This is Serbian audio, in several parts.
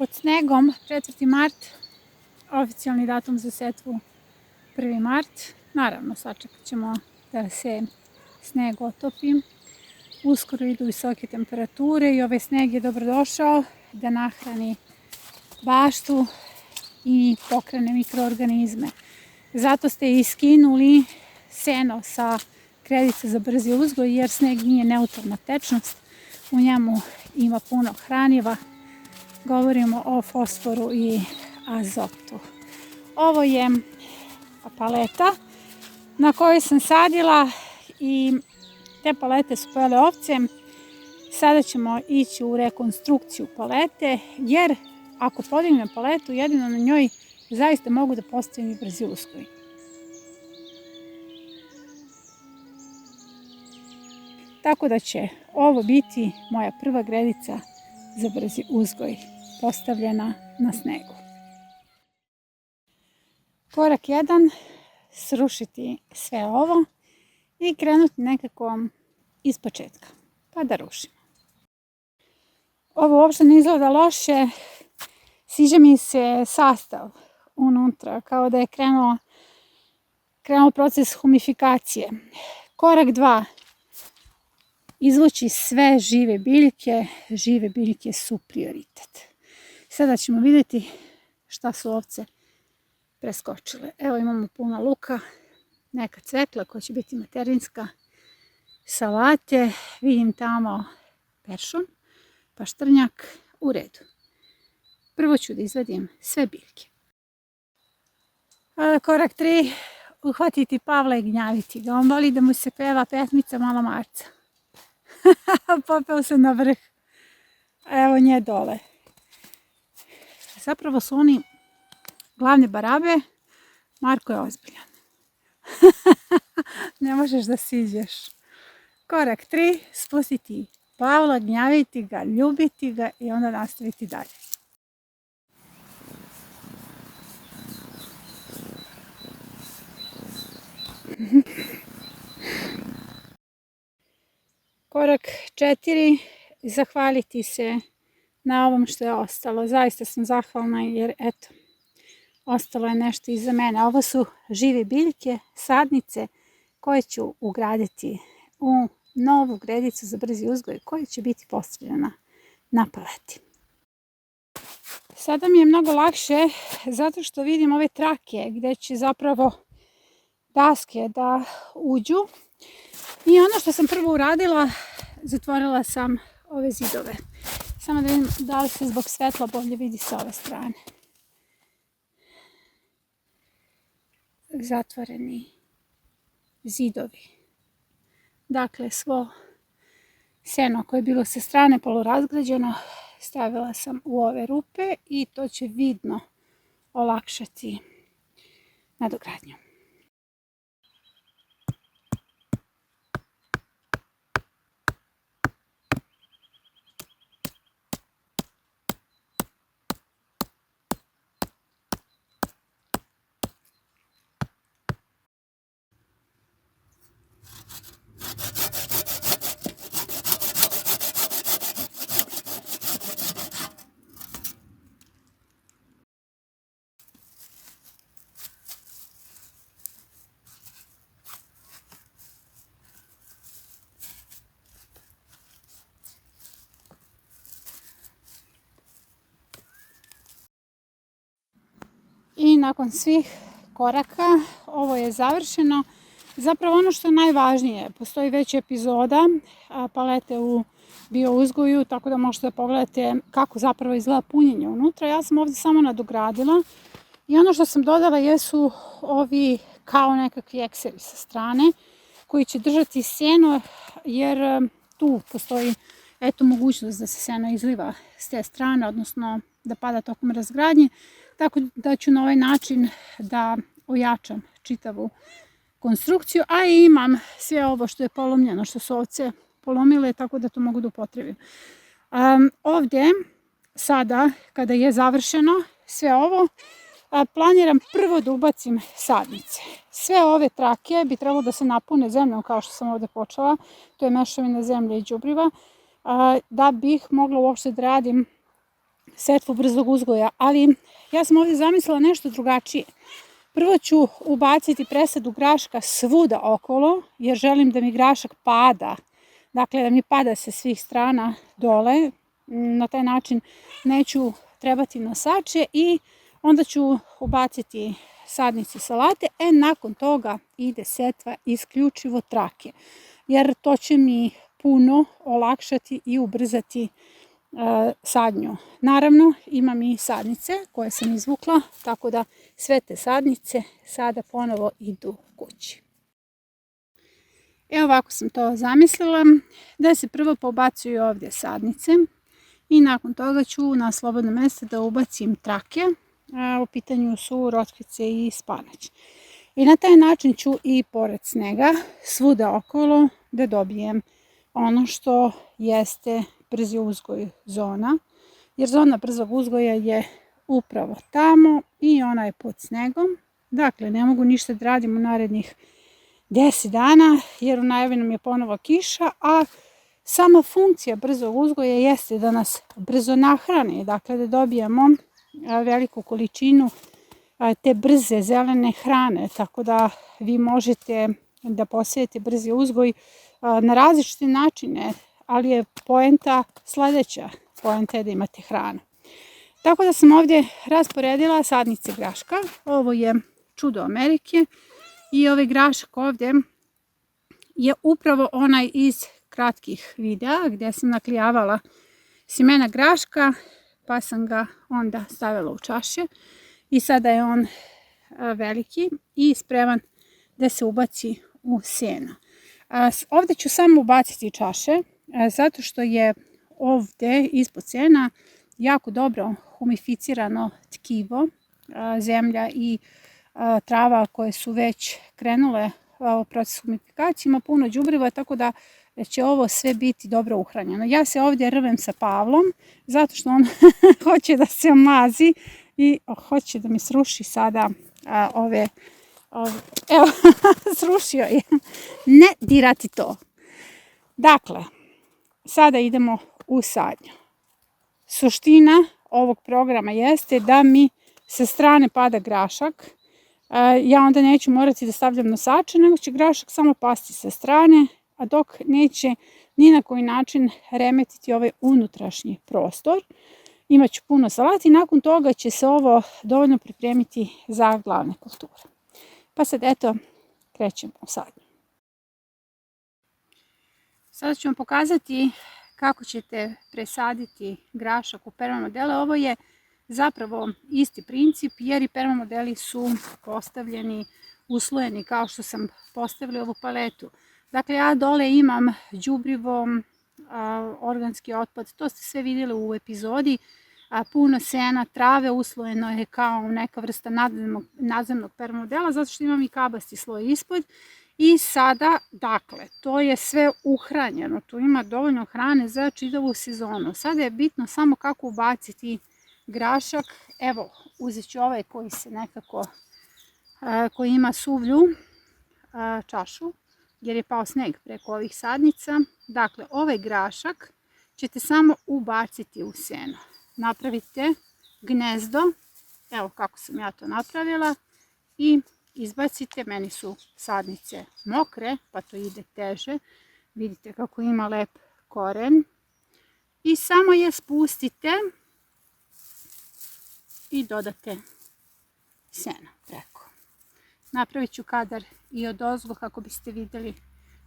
Pod snegom 4. mart, oficijalni datum za setvu 1. mart. Naravno, sačekat ćemo da se sneg otopi. Uskoro idu visoke temperature i ovaj sneg je dobrodošao da nahrani baštu i pokrene mikroorganizme. Zato ste i skinuli seno sa kredice za brzi uzgoj jer sneg nije neutralna tečnost. U njemu ima puno hraniva. Govorimo o fosforu i azotu. Ovo je paleta na kojoj sam sadila i te palete su pojele ovce. Sada ćemo ići u rekonstrukciju palete jer ako podignem paletu jedino na njoj zaista mogu da postavim i brzi uzgoj. Tako da će ovo biti moja prva gredica za brzi uzgoj postavljena na snegu. Korak 1. Srušiti sve ovo i krenuti nekako iz početka, pa da rušimo. Ovo uopšte ne izgleda loše, sviđa mi se sastav unutra, kao da je krenuo proces humifikacije. Korak 2. Izvući sve žive biljke. Žive biljke su prioritet. Sada ćemo vidjeti šta su ovce preskočile. Evo imamo puno luka, neka cvekla koja će biti materinska, salate, vidim tamo peršun, paštrnjak, u redu. Prvo ću da izvadim sve biljke. Korak 3. Uhvatiti Pavla i gnjaviti ga. On voli da mu se peva pesmica Mala Marca. Popeo se na vrh. Evo nje dole. Zapravo su oni glavne barabe. Marko je ozbiljan. Ne možeš da siđeš. Korak 3. Spustiti Pavla, gnjaviti ga, ljubiti ga i onda nastaviti dalje. Korak 4. Zahvaliti se na ovom što je ostalo. Zaista sam zahvalna jer eto, ostalo je nešto iza mene. Ovo su žive biljke, sadnice koje ću ugraditi u novu gredicu za brzi uzgoj koja će biti postavljena na paleti. Sada mi je mnogo lakše zato što vidim ove trake gdje će zapravo daske da uđu. I ono što sam prvo uradila, zatvorila sam ove zidove. Samo da vidim da li se zbog svetla bolje vidi sa ove strane. Zatvoreni zidovi. Dakle, svo seno koje je bilo sa strane polurazgrađeno stavila sam u ove rupe i to će vidno olakšati nadogradnju. I nakon svih koraka ovo je završeno. Zapravo ono što je najvažnije, postoji već epizoda palete u biouzgoju, tako da možete da pogledate kako zapravo izgleda punjenje unutra. Ja sam ovdje samo nadogradila i ono što sam dodala jesu ovi kao nekakvi eksevi sa strane koji će držati seno jer tu postoji mogućnost da se seno izliva s te strane, odnosno da pada tokom razgradnje. Tako da ću na ovaj način da ojačam čitavu konstrukciju, a i imam sve ovo što je polomljeno, što su ovce polomile, tako da to mogu da upotrebim. Ovdje, sada, kada je završeno sve ovo, planiram prvo da ubacim sadnice. Sve ove trake bi trebalo da se napune zemljom, kao što sam ovdje počela, to je mešavina zemlje i đubriva, da bih mogla uopšte da radim setvu brzog uzgoja, ali ja sam ovdje zamislila nešto drugačije. Prvo ću ubaciti presadu graška svuda okolo, jer želim da mi grašak pada, dakle da mi pada sa svih strana dole. Na taj način neću trebati nosače i onda ću ubaciti sadnice salate, nakon toga ide setva isključivo trake, jer to će mi puno olakšati i ubrzati sadnju. Naravno, imam i sadnice koje sam izvukla, tako da sve te sadnice sada ponovo idu kući. Evo ovako sam to zamislila, da se prvo pobacuju ovdje sadnice i nakon toga ću na slobodno mjesto da ubacim trake. U pitanju su rotkvice i spanać. I na taj način ću i pored snega svuda okolo da dobijem ono što jeste brzi uzgoj zona, jer zona brzog uzgoja je upravo tamo i ona je pod snegom. Dakle, ne mogu ništa da radim u narednih 10 dana jer u najavi nam je ponovo kiša, a sama funkcija brzog uzgoja jeste da nas brzo nahrani, dakle da dobijemo veliku količinu te brze zelene hrane, tako da vi možete da posejete brzi uzgoj na različite načine, ali je poenta sljedeća, poenta je da imate hranu. Tako da sam ovdje rasporedila sadnice graška, ovo je čudo Amerike i ovaj grašak ovdje je upravo onaj iz kratkih videa gdje sam naklijavala sjemena graška, pa sam ga onda stavila u čaše i sada je on veliki i spreman da se ubaci u seno. Ovdje ću samo ubaciti čaše zato što je ovdje ispod sena jako dobro humificirano tkivo, zemlja i trava koje su već krenule u proces humifikacije, ima puno đubriva, tako da će ovo sve biti dobro uhranjeno. Ja se ovdje rvem sa Pavlom zato što on hoće da se mazi i hoće da mi sruši sada evo, srušio je. Ne dirati to. Dakle, sada idemo u sadnju. Suština ovog programa jeste da mi sa strane pada grašak. Ja onda neću morati da stavljam nosače, nego će grašak samo pasti sa strane, a dok neće ni na koji način remetiti ovaj unutrašnji prostor. Imaću puno salati i nakon toga će se ovo dovoljno pripremiti za glavne kulture. Pa sad eto, krećemo u sadnju. Sada ću vam pokazati kako ćete presaditi grašak u permamodele. Ovo je zapravo isti princip jer i permamodeli su postavljeni, uslojeni kao što sam postavila ovu paletu. Dakle, ja dole imam đubrivo, organski otpad, to ste sve vidjeli u epizodi, puno sena, trave, uslojeno je kao neka vrsta nadzemnog permamodela, zato što imam i kabasti sloj ispod. I sada, dakle, to je sve uhranjeno, tu ima dovoljno hrane za čitavu sezonu. Sada je bitno samo kako ubaciti grašak. Evo, uzet ću ovaj koji se nekako, koji ima suvlju čašu, jer je pao sneg preko ovih sadnica. Dakle, ovaj grašak ćete samo ubaciti u seno. Napravite gnezdo, evo kako sam ja to napravila, i izbacite. Meni su sadnice mokre, pa to ide teže. Vidite kako ima lep koren. I samo je spustite i dodate seno preko. Napravit ću kadar i odozgo kako biste vidjeli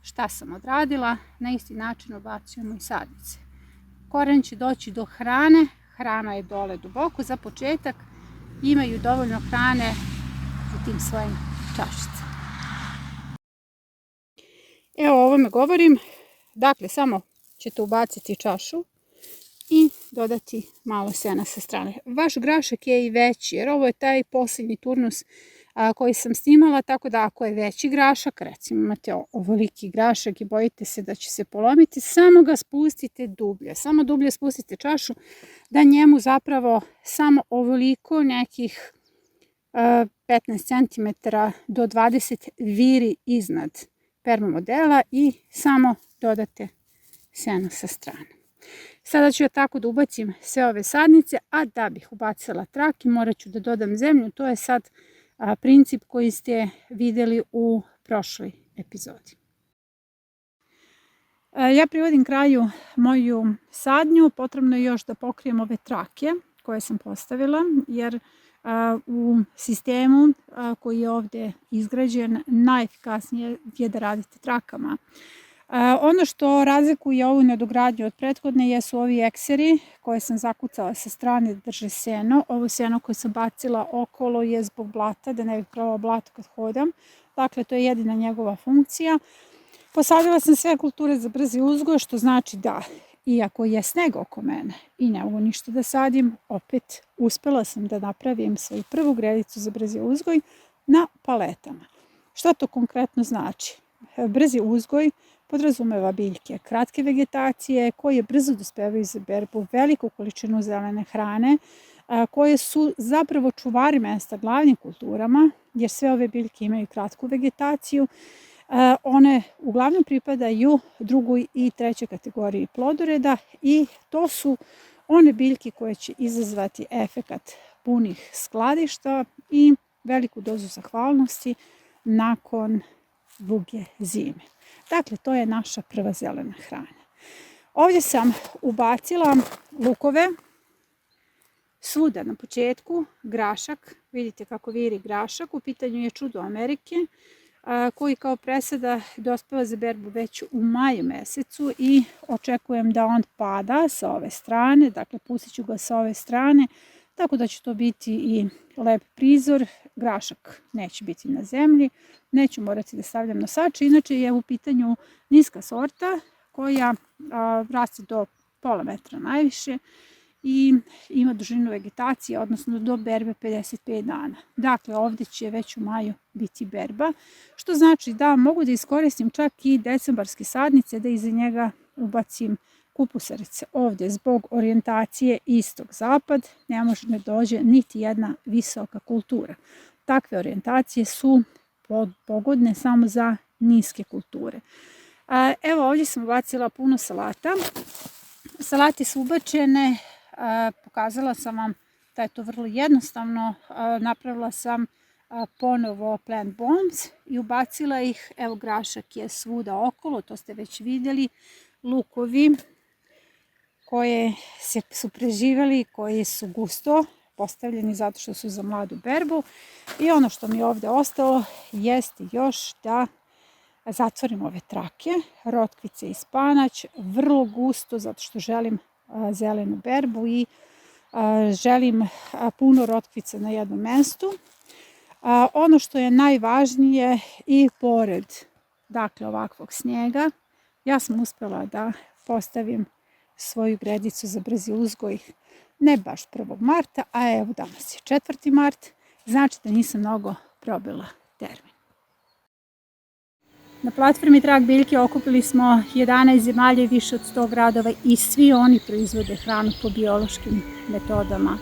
šta sam odradila. Na isti način ubacujemo i sadnice. Koren će doći do hrane. Hrana je dole duboko. Za početak imaju dovoljno hrane u tim svojim čašicama. Evo o ovome govorim. Dakle, samo ćete ubaciti čašu i dodati malo sena sa strane. Vaš grašak je i veći, jer ovo je taj posljednji turnus koji sam snimala, tako da ako je veći grašak, recimo imate ovoliki grašak i bojite se da će se polomiti, samo ga spustite dublje. Samo dublje spustite čašu da njemu zapravo samo ovoliko nekih 15 cm do 20 viri iznad permamodela i samo dodate seno sa strane. Sada ću ja tako da ubacim sve ove sadnice, a da bih ubacila trake morat ću da dodam zemlju. To je sad princip koji ste vidjeli u prošloj epizodi. Ja privodim kraju moju sadnju, potrebno je još da pokrijem ove trake koje sam postavila, jer u sistemu koji je ovdje izgrađen najefikasnije je da radite trakama. Ono što razlikuje ovu nadogradnju od prethodne jesu ovi ekseri koje sam zakucala sa strane da drže seno. Ovo seno koje sam bacila okolo je zbog blata, da ne bih pravila blato kad hodam. Dakle, to je jedina njegova funkcija. Posadila sam sve kulture za brzi uzgoj, što znači da, iako je sneg oko mene i ne mogu ništa da sadim, opet uspjela sam da napravim svoju prvu gredicu za brzi uzgoj na paletama. Što to konkretno znači? Brzi uzgoj podrazumeva biljke kratke vegetacije koje brzo dospevaju za berbu, veliku količinu zelene hrane, koje su zapravo čuvari mesta glavnim kulturama, jer sve ove biljke imaju kratku vegetaciju. One uglavnom pripadaju drugoj i trećoj kategoriji plodoreda i to su one biljke koje će izazvati efekat punih skladišta i veliku dozu zahvalnosti nakon duge zime. Dakle, to je naša prva zelena hrana. Ovdje sam ubacila lukove, svuda na početku, grašak, vidite kako viri grašak, u pitanju je čudo Amerike, koji kao presada dospeva za berbu već u maju mjesecu i očekujem da on pada sa ove strane, dakle pustit ću ga sa ove strane, tako da će to biti i lep prizor. Grašak neće biti na zemlji, neću morati da stavljam nosače, inače je u pitanju niska sorta koja raste do pola metra najviše i ima dužinu vegetacije, odnosno do berbe 55 dana. Dakle, ovdje će već u maju biti berba, što znači da mogu da iskoristim čak i decembarske sadnice, da iza njega ubacim kupusarice. Ovdje zbog orijentacije istog-zapad ne može da dođe niti jedna visoka kultura. Takve orijentacije su pogodne samo za niske kulture. Evo ovdje sam ubacila puno salata. Salate su ubačene, pokazala sam vam da je to vrlo jednostavno. Napravila sam ponovo plant bombs i ubacila ih. Evo grašak je svuda okolo, to ste već vidjeli. Lukovi koje su preživjeli, koji su gusto postavljeni zato što su za mladu berbu. I ono što mi je ovdje ostalo jeste još da zatvorim ove trake, rotkvice i spanać, vrlo gusto zato što želim zelenu berbu i želim puno rotkvica na jednom mjestu. Ono što je najvažnije i pored ovakvog snijega, ja sam uspjela da postavim svoju gredicu za brzi uzgoj ne baš 1. marta, a evo danas je 4. mart, znači da nisam mnogo probila termin. Na platformi Trag biljke okupili smo 11 zemalja i više od 100 gradova i svi oni proizvode hranu po biološkim metodama.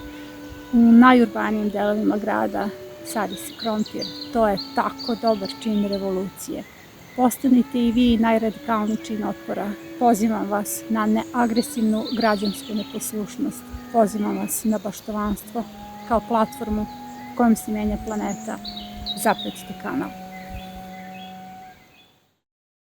U najurbanijim delovima grada sadi se krompir. To je tako dobar čin revolucije. Postanite i vi najradikalniji čin otpora. Pozivam vas na neagresivnu građansku neposlušnost. Pozivam vas na baštovanstvo kao platformu kojom se menja planeta. Zapratite kanal.